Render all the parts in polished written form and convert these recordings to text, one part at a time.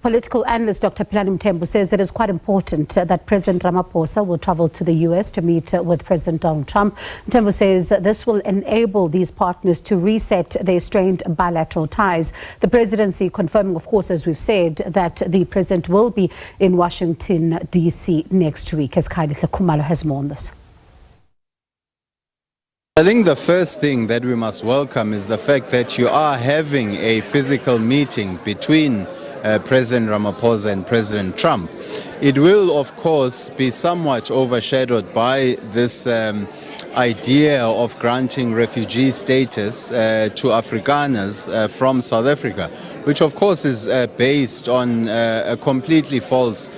Political analyst Dr Philani Mthembu says it is quite important that President Ramaphosa will travel to the US to meet with President Donald Trump. Mthembu says this will enable these partners to reset their strained bilateral ties. The presidency confirming, of course, as we've said, that the president will be in Washington, D.C. next week. As Khumalo has more on this. I think the first thing that we must welcome is the fact that you are having a physical meeting between President Ramaphosa and President Trump. It will, of course, be somewhat overshadowed by this idea of granting refugee status to Afrikaners from South Africa, which of course is based on a completely false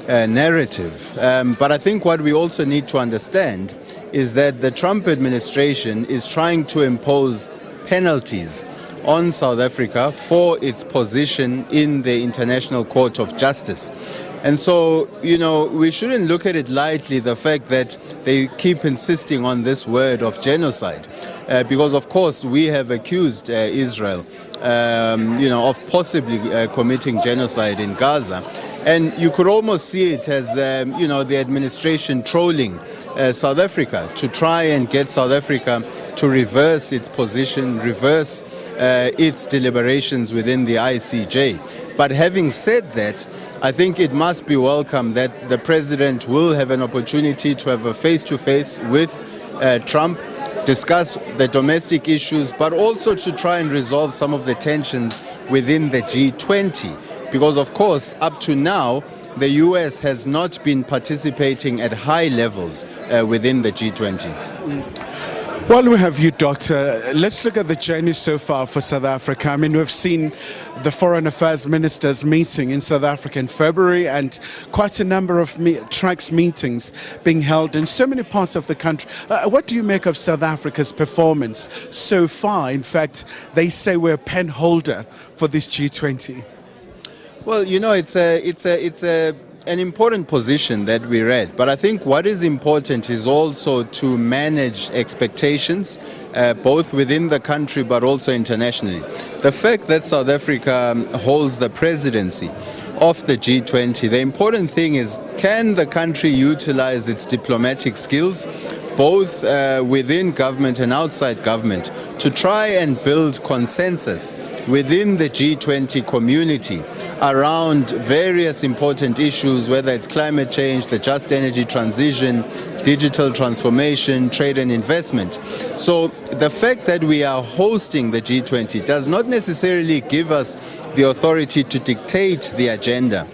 narrative. But I think what we also need to understand is that the Trump administration is trying to impose penalties on South Africa for its position in the International Court of Justice. And so, we shouldn't look at it lightly, the fact that they keep insisting on this word of genocide, because of course we have accused Israel, of possibly committing genocide in Gaza. And you could almost see it as, the administration trolling South Africa to try and get South Africa to reverse its position, reverse its deliberations within the ICJ. But having said that, I think it must be welcome that the president will have an opportunity to have a face-to-face with Trump, discuss the domestic issues, but also to try and resolve some of the tensions within the G20. Because, of course, up to now, the US has not been participating at high levels within the G20. While we have you, Doctor, let's look at the journey so far for South Africa. I mean, we've seen the Foreign Affairs Ministers meeting in South Africa in February and quite a number of tracks meetings being held in so many parts of the country. What do you make of South Africa's performance so far? In fact, they say we're a pen holder for this G20. Well, it's an important position that we read, but I think what is important is also to manage expectations, both within the country but also internationally. The fact that South Africa holds the presidency of the G20, the important thing is, can the country utilize its diplomatic skills, both within government and outside government, to try and build consensus within the G20 community around various important issues, whether it's climate change, the just energy transition, digital transformation, trade and investment. So the fact that we are hosting the G20 does not necessarily give us the authority to dictate the agenda.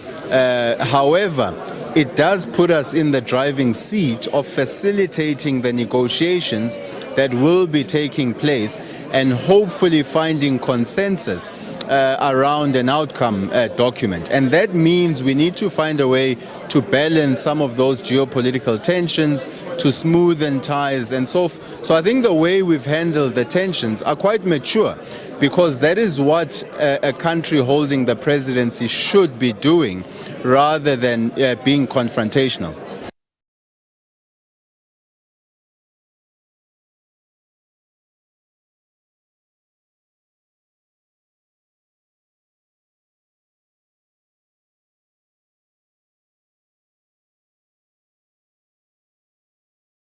However, it does put us in the driving seat of facilitating the negotiations that will be taking place and hopefully finding consensus around an outcome document. And that means we need to find a way to balance some of those geopolitical tensions, to smoothen ties and so forth. So I think the way we've handled the tensions are quite mature, because that is what a country holding the presidency should be doing, rather than being confrontational.